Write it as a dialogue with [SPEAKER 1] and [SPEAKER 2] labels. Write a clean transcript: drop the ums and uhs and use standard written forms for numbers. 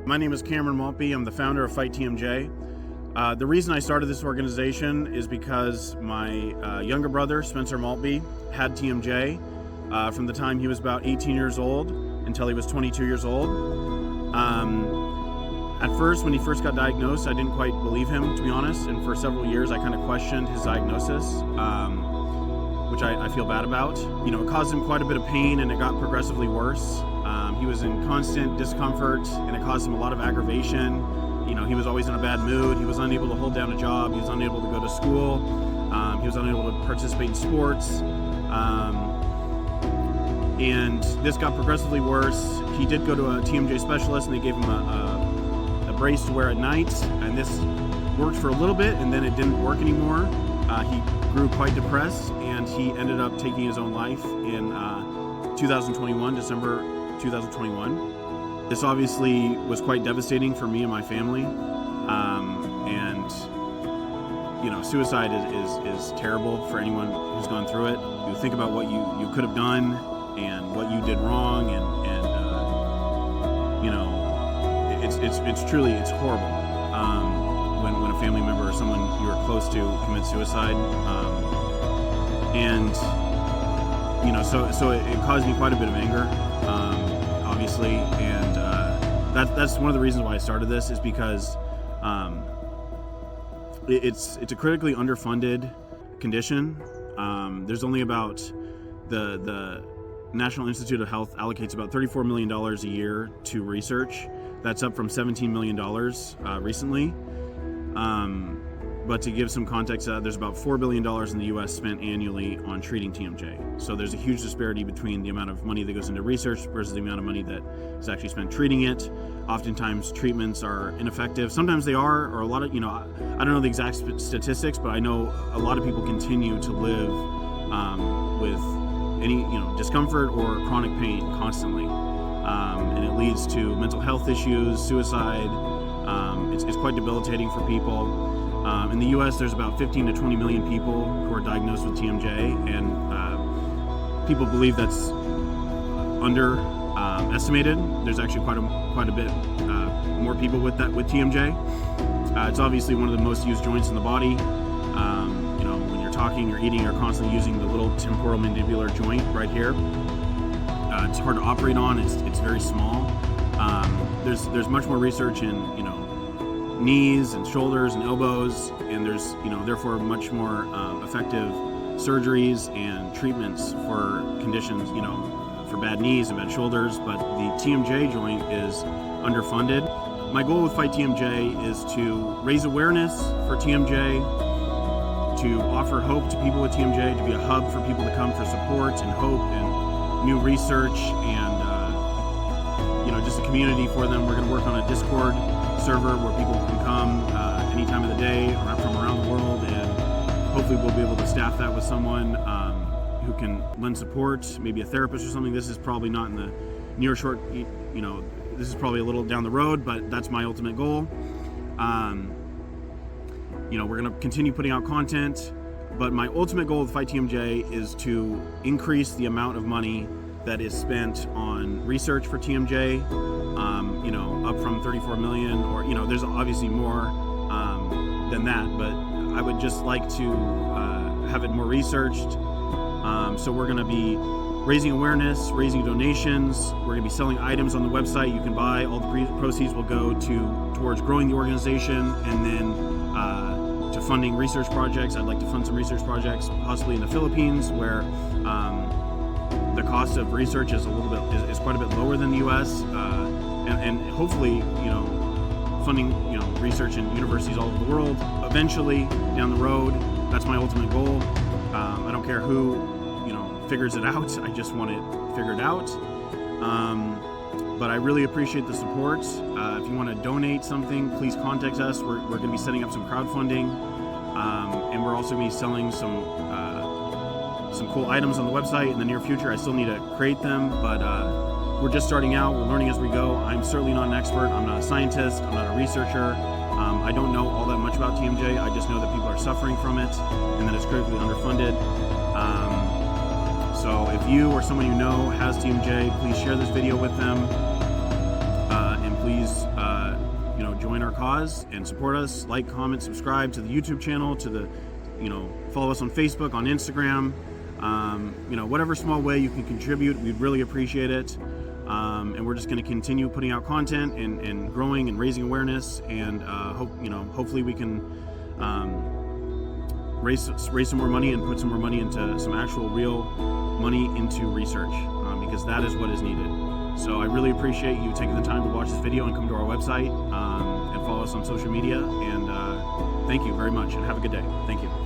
[SPEAKER 1] My name is Cameron Maltby. I'm the founder of Fight TMJ. The reason I started this organization is because my younger brother, Spencer Maltby, had TMJ from the time he was about 18 years old until he was 22 years old. At first, when he first got diagnosed, I didn't quite believe him, to be honest, and for several years I kind of questioned his diagnosis, which I feel bad about. You know, it caused him quite a bit of pain and it got progressively worse. He was in constant discomfort and it caused him a lot of aggravation. You know, he was always in a bad mood. He was unable to hold down a job. He was unable to go to school. He was unable to participate in sports. And this got progressively worse. He did go to a TMJ specialist and they gave him a brace to wear at night. And this worked for a little bit and then it didn't work anymore. He grew quite depressed and he ended up taking his own life in 2021, December 2021. This obviously was quite devastating for me and my family. And you know, suicide is terrible for anyone who's gone through it. You think about what you could have done and what you did wrong, and you know, it's truly horrible when a family member or someone you were close to commits suicide. And you know, so it caused me quite a bit of anger, obviously, and that's one of the reasons why I started this, is because it's a critically underfunded condition. There's only about the National Institute of Health allocates about $34 million a year to research. That's up from $17 million recently. But to give some context, there's about $4 billion in the U.S. spent annually on treating TMJ. So there's a huge disparity between the amount of money that goes into research versus the amount of money that is actually spent treating it. Oftentimes treatments are ineffective. Sometimes they are, or a lot of, you know, I don't know the exact statistics, but I know a lot of people continue to live with any, you know, discomfort or chronic pain constantly. And it leads to mental health issues, suicide. It's quite debilitating for people. In the U.S., there's about 15 to 20 million people who are diagnosed with TMJ, and people believe that's underestimated. There's actually quite a bit more people with TMJ. It's obviously one of the most used joints in the body. You know, when you're talking, you're eating, you're constantly using the little temporal mandibular joint right here. It's hard to operate on. It's very small. There's much more research in, you know, knees and shoulders and elbows, and there's, you know, therefore much more effective surgeries and treatments for conditions, you know, for bad knees and bad shoulders, but the TMJ joint is underfunded. My goal with Fight TMJ is to raise awareness for TMJ, to offer hope to people with TMJ, to be a hub for people to come for support and hope and new research, and you know, just a community for them. We're going to work on a Discord server where people can come any time of the day or from around the world, and hopefully we'll be able to staff that with someone who can lend support, maybe a therapist or something. This is probably not in the near short, you know, this is probably a little down the road, but that's my ultimate goal. You know, we're going to continue putting out content, but my ultimate goal with Fight TMJ is to increase the amount of money that is spent on research for TMJ. You know, up from 34 million, or, you know, there's obviously more than that, but I would just like to have it more researched. So we're going to be raising awareness, raising donations. We're going to be selling items on the website you can buy. All the proceeds will go towards growing the organization, and then to funding research projects. I'd like to fund some research projects, possibly in the Philippines, where the cost of research is is quite a bit lower than the U.S. And hopefully, you know, funding, you know, research in universities all over the world. Eventually, down the road, that's my ultimate goal. I don't care who, you know, figures it out. I just want it figured out. But I really appreciate the support. If you want to donate something, please contact us. We're going to be setting up some crowdfunding, and we're also going to be selling some cool items on the website in the near future. I still need to create them, but we're just starting out. We're learning as we go. I'm certainly not an expert. I'm not a scientist. I'm not a researcher. I don't know all that much about TMJ. I just know that people are suffering from it and that it's critically underfunded. So if you or someone you know has TMJ, please share this video with them, and please join our cause and support us. Like, comment, subscribe to the YouTube channel, to the follow us on Facebook, on Instagram. Whatever small way you can contribute, we'd really appreciate it. And we're just going to continue putting out content and growing and raising awareness, and hopefully we can raise some more money and put some more money into some actual real money into research, because that is what is needed. So I really appreciate you taking the time to watch this video and come to our website and follow us on social media. And thank you very much, and have a good day. Thank you.